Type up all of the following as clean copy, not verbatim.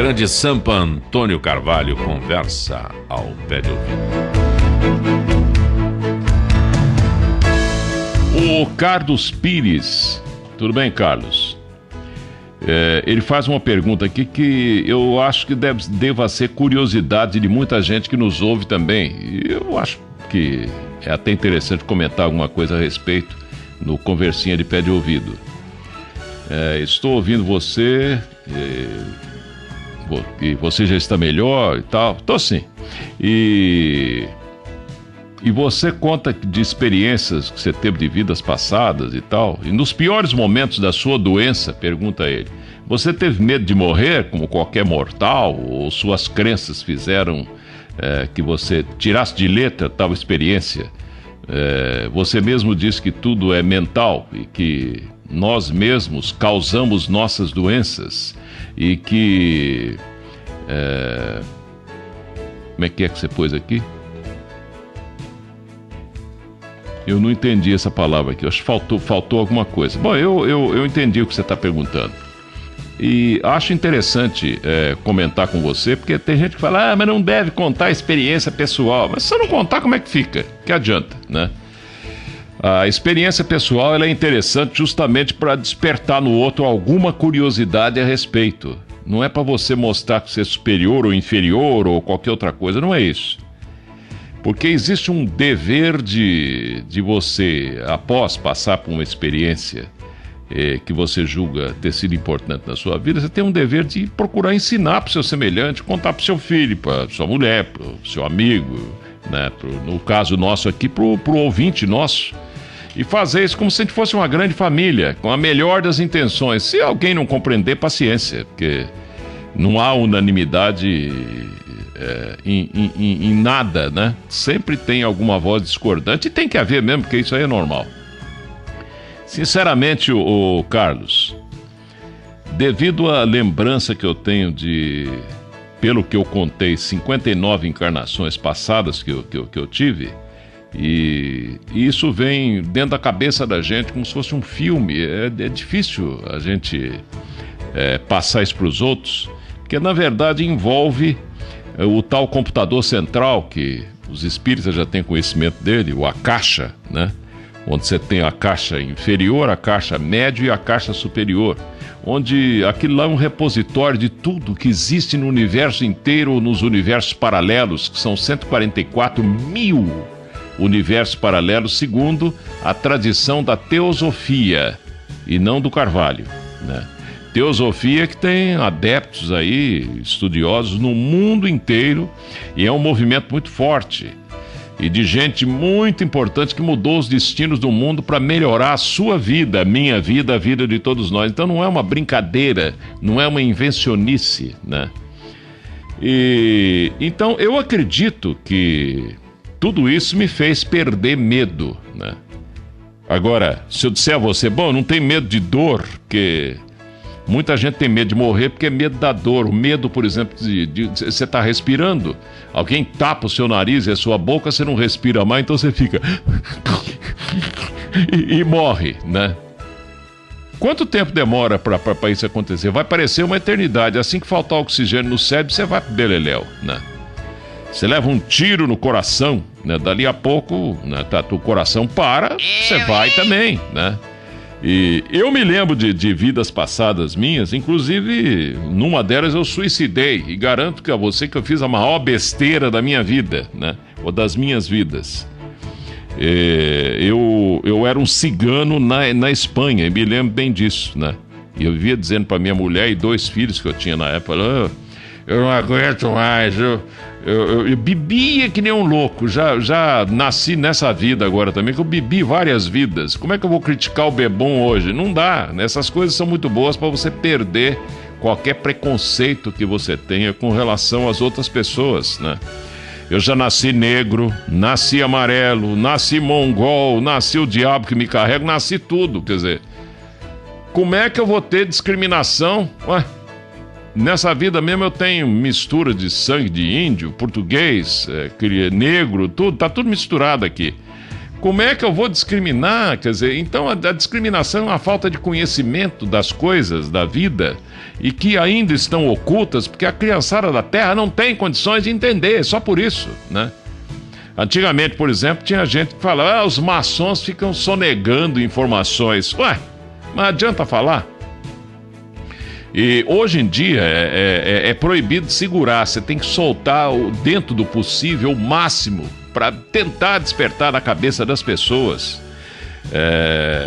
Grande Sampa Antônio Carvalho conversa ao pé de ouvido. O Carlos Pires, tudo bem, Carlos? Ele faz uma pergunta aqui que eu acho que deva ser curiosidade de muita gente que nos ouve também. E eu acho que é até interessante comentar alguma coisa a respeito no Conversinha de Pé de Ouvido. Estou ouvindo você, e você já está melhor e tal. Estou sim. E você conta de experiências que você teve de vidas passadas e tal. E nos piores momentos da sua doença, pergunta ele, você teve medo de morrer como qualquer mortal? Ou suas crenças fizeram que você tirasse de letra tal experiência? Você mesmo disse que tudo é mental e que nós mesmos causamos nossas doenças e que... Como é que você pôs aqui? Eu não entendi essa palavra aqui, acho que faltou alguma coisa. Bom, eu entendi o que você está perguntando. E acho interessante comentar com você, porque tem gente que fala, mas não deve contar a experiência pessoal. Mas se eu não contar, como é que fica? Que adianta, né? A experiência pessoal ela é interessante justamente para despertar no outro alguma curiosidade a respeito. Não é para você mostrar que você é superior ou inferior ou qualquer outra coisa, não é isso. Porque existe um dever de você, após passar por uma experiência que você julga ter sido importante na sua vida, você tem um dever de procurar ensinar para o seu semelhante, contar para o seu filho, para sua mulher, para o seu amigo, né? No caso nosso aqui, para o ouvinte nosso. E fazer isso como se a gente fosse uma grande família, com a melhor das intenções. Se alguém não compreender, paciência, porque não há unanimidade em nada, né? Sempre tem alguma voz discordante e tem que haver mesmo, porque isso aí é normal. Sinceramente, o Carlos, devido à lembrança que eu tenho pelo que eu contei, 59 encarnações passadas que eu tive, e isso vem dentro da cabeça da gente como se fosse um filme. É difícil a gente passar isso para os outros, porque na verdade envolve o tal computador central, que os espíritas já têm conhecimento dele, o Akasha, né? Onde você tem a caixa inferior, a caixa média e a caixa superior, onde aquilo lá é um repositório de tudo que existe no universo inteiro ou nos universos paralelos, que são 144 mil universos paralelos, segundo a tradição da teosofia e não do Carvalho, né? Teosofia que tem adeptos aí, estudiosos no mundo inteiro, e é um movimento muito forte e de gente muito importante que mudou os destinos do mundo para melhorar a sua vida, a minha vida, a vida de todos nós. Então não é uma brincadeira, não é uma invencionice, né? Então eu acredito que tudo isso me fez perder medo, né? Agora, se eu disser a você, bom, não tem medo de dor, porque muita gente tem medo de morrer porque é medo da dor. O medo, por exemplo, de você estar respirando, alguém tapa o seu nariz e a sua boca, você não respira mais, então você fica e morre, né? Quanto tempo demora para isso acontecer? Vai parecer uma eternidade. Assim que faltar oxigênio no cérebro, você vai pro beleléu, né? Você leva um tiro no coração, né? Dali a pouco, né, o coração para, você vai também, né? E eu me lembro de vidas passadas minhas, inclusive numa delas eu suicidei, e garanto a você que eu fiz a maior besteira da minha vida, né? Ou das minhas vidas. Eu era um cigano na Espanha, e me lembro bem disso, né? E eu vivia dizendo para minha mulher e 2 filhos que eu tinha na época, eu não aguento mais, eu bebia que nem um louco, já nasci nessa vida agora também, que eu bebi várias vidas. Como é que eu vou criticar o bebum hoje? Não dá, essas coisas são muito boas para você perder qualquer preconceito que você tenha com relação às outras pessoas, né? Eu já nasci negro, nasci amarelo, nasci mongol, nasci o diabo que me carrega, nasci tudo, quer dizer, como é que eu vou ter discriminação? Ué, nessa vida mesmo eu tenho mistura de sangue de índio, português, negro, tudo, tá tudo misturado aqui. Como é que eu vou discriminar? Quer dizer, então a discriminação é uma falta de conhecimento das coisas, da vida, e que ainda estão ocultas, porque a criançada da Terra não tem condições de entender, só por isso, né? Antigamente, por exemplo, tinha gente que falava, os maçons ficam sonegando informações. Ué, mas adianta falar? E hoje em dia é proibido segurar, você tem que soltar dentro do possível o máximo para tentar despertar na cabeça das pessoas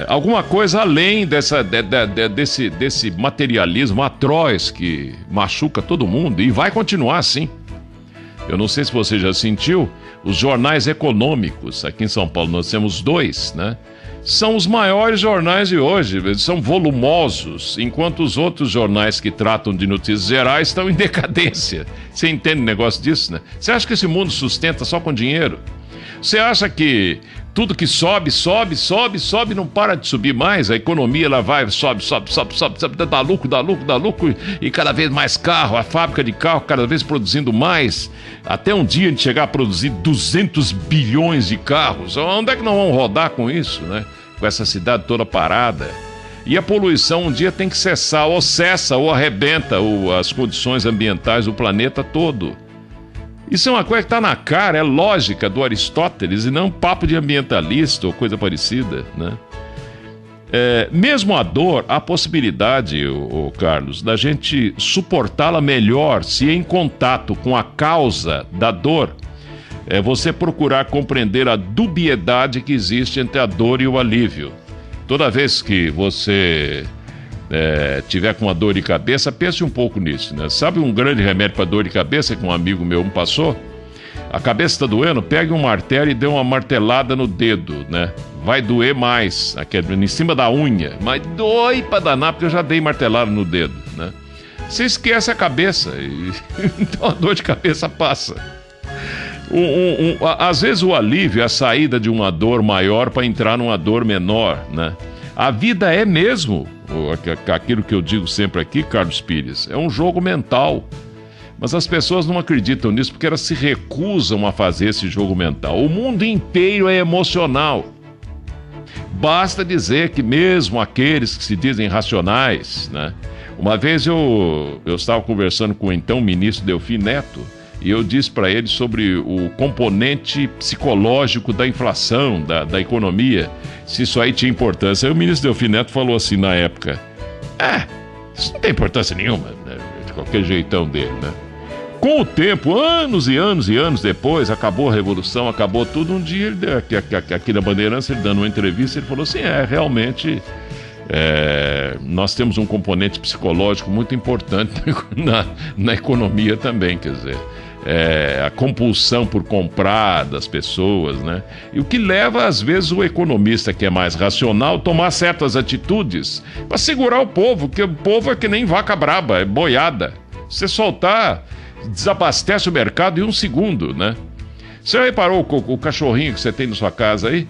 alguma coisa além desse materialismo atroz que machuca todo mundo e vai continuar assim. Eu não sei se você já sentiu, os jornais econômicos, aqui em São Paulo nós temos 2, né? São os maiores jornais de hoje, eles são volumosos, enquanto os outros jornais que tratam de notícias gerais estão em decadência. Você entende o negócio disso, né? Você acha que esse mundo sustenta só com dinheiro? Você acha que tudo que sobe, não para de subir mais? A economia ela vai, sobe, dá lucro, e cada vez mais carro, a fábrica de carro cada vez produzindo mais, até um dia a gente chegar a produzir 200 bilhões de carros. Onde é que nós vamos rodar com isso, né? Com essa cidade toda parada. E a poluição um dia tem que cessar, ou cessa, ou arrebenta as condições ambientais do planeta todo. Isso é uma coisa que está na cara, é lógica do Aristóteles e não papo de ambientalista ou coisa parecida, né? Mesmo a dor, há possibilidade, Carlos, da gente suportá-la melhor se em contato com a causa da dor, você procurar compreender a dubiedade que existe entre a dor e o alívio. Toda vez que você tiver com uma dor de cabeça, pense um pouco nisso, né? Sabe um grande remédio para dor de cabeça que um amigo meu me passou? A cabeça está doendo, pegue um martelo e dê uma martelada no dedo, né? Vai doer mais, aqui, em cima da unha, mas dói para danar, porque eu já dei martelada no dedo, né? Você esquece a cabeça, então a dor de cabeça passa. Às vezes o alívio é a saída de uma dor maior para entrar numa dor menor, né? A vida é mesmo, aquilo que eu digo sempre aqui, Carlos Pires, é um jogo mental. Mas as pessoas não acreditam nisso porque elas se recusam a fazer esse jogo mental. O mundo inteiro é emocional. Basta dizer que mesmo aqueles que se dizem racionais, né? Uma vez eu estava conversando com o então ministro Delfim Neto, e eu disse para ele sobre o componente psicológico da inflação, da economia, se isso aí tinha importância. Aí o ministro Delfim Neto falou assim na época, isso não tem importância nenhuma, né? De qualquer jeitão dele, né? Com o tempo, anos e anos e anos depois, acabou a Revolução, acabou tudo. Um dia, aqui na Bandeirantes, ele dando uma entrevista, ele falou assim, realmente... nós temos um componente psicológico muito importante na economia também, quer dizer, a compulsão por comprar das pessoas, né? E o que leva, às vezes, o economista que é mais racional a tomar certas atitudes para segurar o povo, porque o povo é que nem vaca braba, é boiada. Você soltar, desabastece o mercado em um segundo, né? Você reparou o cachorrinho que você tem na sua casa aí?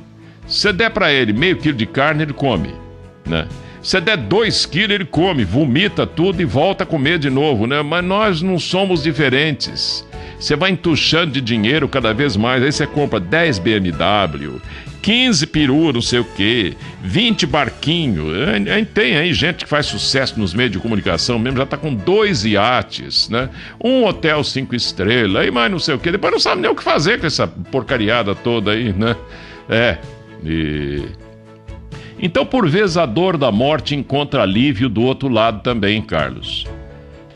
Se você der para ele meio quilo de carne, ele come, né? Se der 2 quilos, ele come, vomita tudo e volta a comer de novo, né? Mas nós não somos diferentes. Você vai entuchando de dinheiro cada vez mais, aí você compra 10 BMW, 15 peru, não sei o quê, 20 barquinhos. Tem aí gente que faz sucesso nos meios de comunicação mesmo, já tá com 2 iates, né? Um hotel 5 estrelas, aí mais não sei o quê. Depois não sabe nem o que fazer com essa porcariada toda aí, né? Então, por vezes, a dor da morte encontra alívio do outro lado também, Carlos.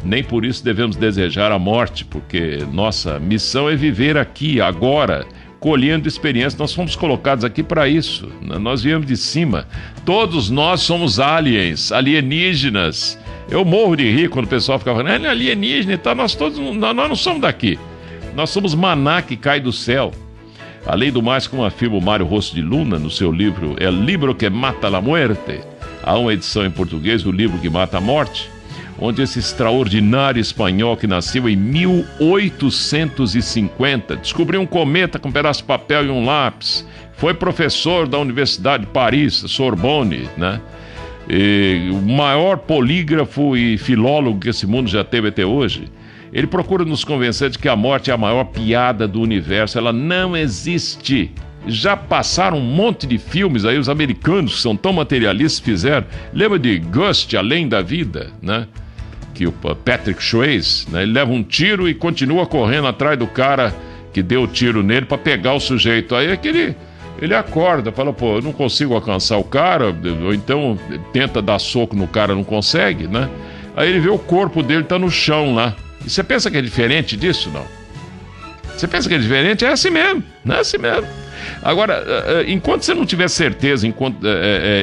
Nem por isso devemos desejar a morte, porque nossa missão é viver aqui, agora, colhendo experiência. Nós fomos colocados aqui para isso, nós viemos de cima. Todos nós somos alienígenas. Eu morro de rir quando o pessoal fica falando, alienígena e tal, nós não somos daqui. Nós somos maná que cai do céu. Além do mais, como afirma o Mário Rosso de Luna no seu livro El Libro que Mata la Muerte, há uma edição em português, O Livro que Mata a Morte, onde esse extraordinário espanhol que nasceu em 1850, descobriu um cometa com um pedaço de papel e um lápis, foi professor da Universidade de Paris, Sorbonne, né? E o maior polígrafo e filólogo que esse mundo já teve até hoje. Ele procura nos convencer de que a morte é a maior piada do universo, ela não existe. Já passaram um monte de filmes aí, os americanos que são tão materialistas fizeram. Lembra de Ghost, Além da Vida, né? Que o Patrick Swayze, né? Ele leva um tiro e continua correndo atrás do cara que deu o tiro nele para pegar o sujeito. Aí é que ele acorda, fala, pô, eu não consigo alcançar o cara, ou então tenta dar soco no cara, não consegue, né? Aí ele vê o corpo dele tá no chão lá. E você pensa que é diferente disso, não? Você pensa que é diferente? É assim mesmo, não é assim mesmo. Agora, enquanto você não tiver certeza,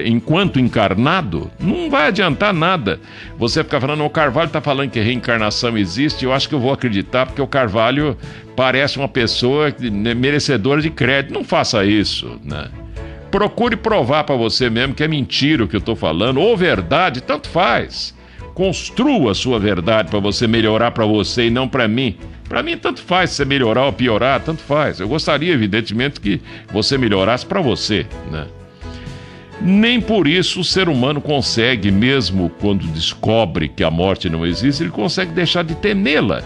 enquanto encarnado, não vai adiantar nada. Você ficar falando, o Carvalho está falando que reencarnação existe, eu acho que eu vou acreditar, porque o Carvalho parece uma pessoa merecedora de crédito. Não faça isso, né? Procure provar para você mesmo que é mentira o que eu estou falando, ou verdade, tanto faz. Construa a sua verdade para você melhorar para você e não para mim. Para mim, tanto faz se você melhorar ou piorar, tanto faz. Eu gostaria, evidentemente, que você melhorasse para você, né? Nem por isso o ser humano consegue, mesmo quando descobre que a morte não existe, ele consegue deixar de temê-la.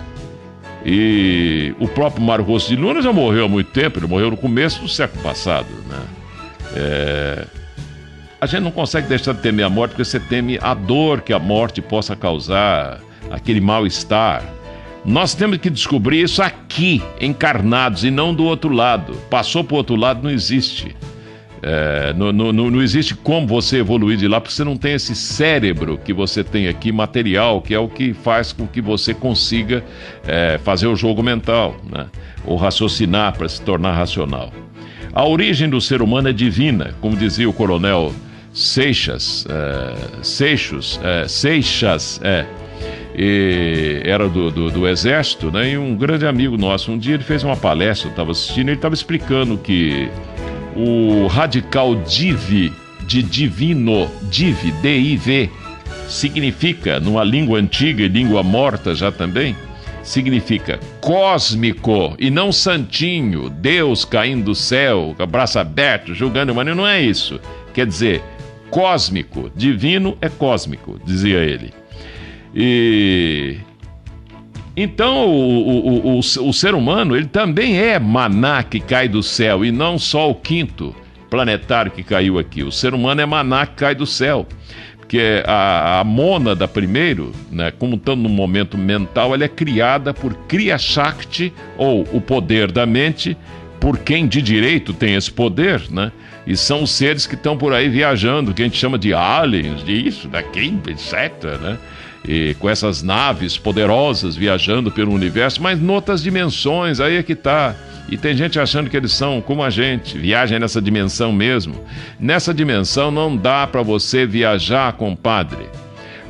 E o próprio Mário Rossi de Nunes já morreu há muito tempo, ele morreu no começo do século passado, né? A gente não consegue deixar de temer a morte porque você teme a dor que a morte possa causar, aquele mal-estar. Nós temos que descobrir isso aqui, encarnados, e não do outro lado. Passou para o outro lado, não existe. Não existe como você evoluir de lá, porque você não tem esse cérebro que você tem aqui, material, que é o que faz com que você consiga fazer o jogo mental, né? Ou raciocinar para se tornar racional. A origem do ser humano é divina, como dizia o coronel Seixas, era do exército, né? E um grande amigo nosso, um dia ele fez uma palestra, eu estava assistindo, ele estava explicando que o radical div, de divino, div, significa, numa língua antiga e língua morta já também, significa cósmico e não santinho, Deus caindo do céu, com o braço aberto, julgando, mas não é isso. Quer dizer, cósmico, divino é cósmico, dizia ele. Então o ser humano, ele também é maná que cai do céu, e não só o quinto planetário que caiu aqui. O ser humano é maná que cai do céu, porque a mônada primeiro, né, como estando no momento mental, ela é criada por Kriya Shakti, ou o poder da mente, por quem de direito tem esse poder, né? E são os seres que estão por aí viajando, que a gente chama de aliens, de isso, daquilo, etc., né? E com essas naves poderosas viajando pelo universo, mas noutras dimensões, aí é que tá. E tem gente achando que eles são como a gente, viajam nessa dimensão mesmo. Nessa dimensão não dá para você viajar, compadre.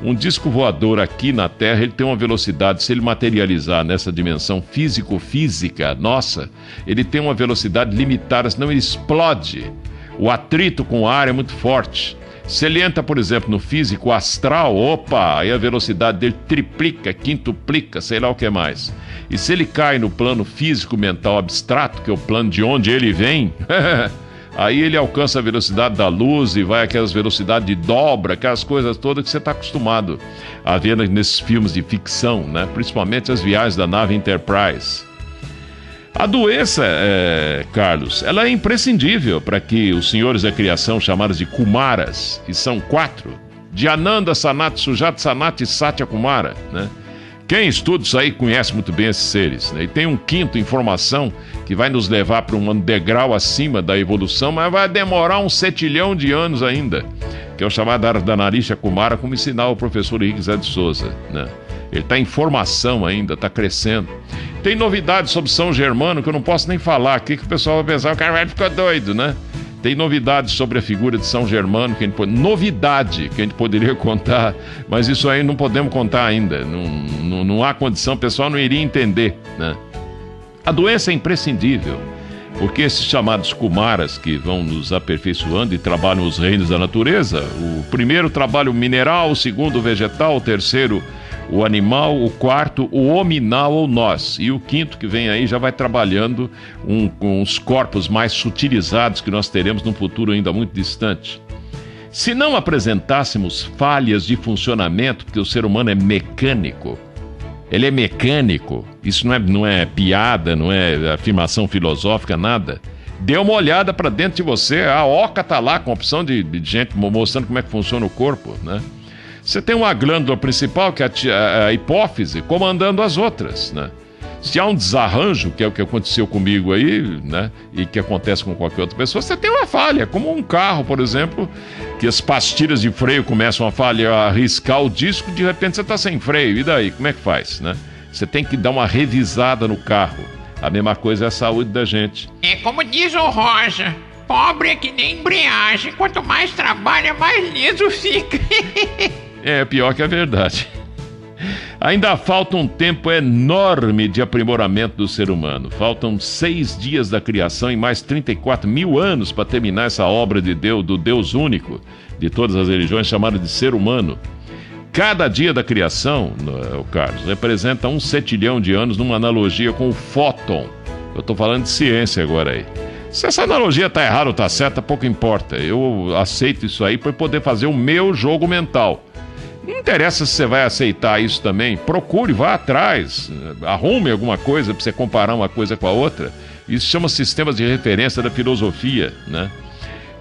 Um disco voador aqui na Terra, ele tem uma velocidade, se ele materializar nessa dimensão físico-física nossa, ele tem uma velocidade limitada, senão ele explode. O atrito com o ar é muito forte. Se ele entra, por exemplo, no físico astral, opa, aí a velocidade dele triplica, quintuplica, sei lá o que mais. E se ele cai no plano físico-mental abstrato, que é o plano de onde ele vem, aí ele alcança a velocidade da luz e vai aquelas velocidades de dobra, aquelas coisas todas que você está acostumado a ver nesses filmes de ficção, né? Principalmente as viagens da nave Enterprise. A doença, Carlos, ela é imprescindível para que os senhores da criação, chamados de Kumaras, que são 4, de Ananda, Sanat, Sujata, Sanat e Satya Kumara, né? Quem estuda isso aí conhece muito bem esses seres, né? E tem um quinto, informação, que vai nos levar para um degrau acima da evolução, mas vai demorar uns 7 de anos ainda, que é o chamado Ardhanarisha Kumara, como ensinar o professor Henrique Zé de Souza, né? Ele está em formação ainda, está crescendo. Tem novidades sobre São Germano que eu não posso nem falar aqui, que o pessoal vai pensar, o cara vai ficar doido, né? Tem novidades sobre a figura de São Germano, novidade que a gente poderia contar, mas isso aí não podemos contar ainda. Não há condição, o pessoal não iria entender, né? A doença é imprescindível, porque esses chamados Kumaras que vão nos aperfeiçoando e trabalham os reinos da natureza, o primeiro trabalha o mineral, o segundo o vegetal, o terceiro o animal, o quarto o hominal ou nós, e o quinto que vem aí já vai trabalhando com os corpos mais sutilizados que nós teremos num futuro ainda muito distante. Se não apresentássemos falhas de funcionamento, porque o ser humano é mecânico, ele é mecânico, isso não é piada, não é afirmação filosófica, nada. Dê uma olhada para dentro de você. A oca tá lá com a opção de gente mostrando como é que funciona o corpo, né? Você tem uma glândula principal, que é a hipófise, comandando as outras, né? Se há um desarranjo, que é o que aconteceu comigo aí, né, e que acontece com qualquer outra pessoa, você tem uma falha, como um carro, por exemplo, que as pastilhas de freio começam a falhar, a riscar o disco, de repente você está sem freio, e daí? Como é que faz, né? Você tem que dar uma revisada no carro. A mesma coisa é a saúde da gente. É como diz o Rosa, pobre é que nem embreagem, quanto mais trabalha, mais liso fica. É, pior que a verdade. Ainda falta um tempo enorme de aprimoramento do ser humano. Faltam 6 dias da criação e mais 34 mil anos para terminar essa obra de Deus, do Deus único de todas as religiões, chamado de ser humano. Cada dia da criação, Carlos, representa 1 centilhão de anos, numa analogia com o fóton. Eu estou falando de ciência agora aí. Se essa analogia está errada ou está certa, pouco importa. Eu aceito isso aí para poder fazer o meu jogo mental. Não interessa se você vai aceitar isso também. Procure, vá atrás, arrume alguma coisa para você comparar uma coisa com a outra. Isso chama sistemas de referência da filosofia, né?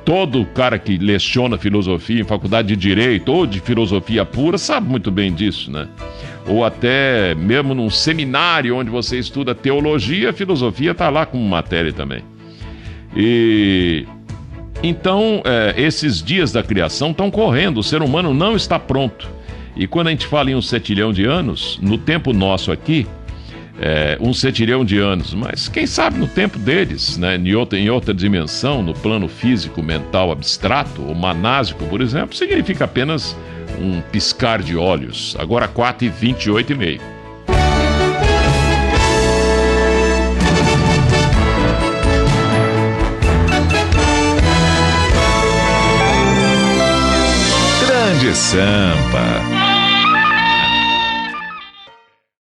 Todo cara que leciona filosofia em faculdade de Direito ou de filosofia pura sabe muito bem disso, né? Ou até mesmo num seminário onde você estuda teologia, a filosofia está lá como matéria também. Então, esses dias da criação estão correndo, o ser humano não está pronto. E quando a gente fala em 1 centilhão de anos, no tempo nosso aqui, 1 centilhão de anos, mas quem sabe no tempo deles, né, em outra dimensão, no plano físico, mental, abstrato, ou manásico, por exemplo, significa apenas um piscar de olhos. Agora 4h28h30. Grande Sampa.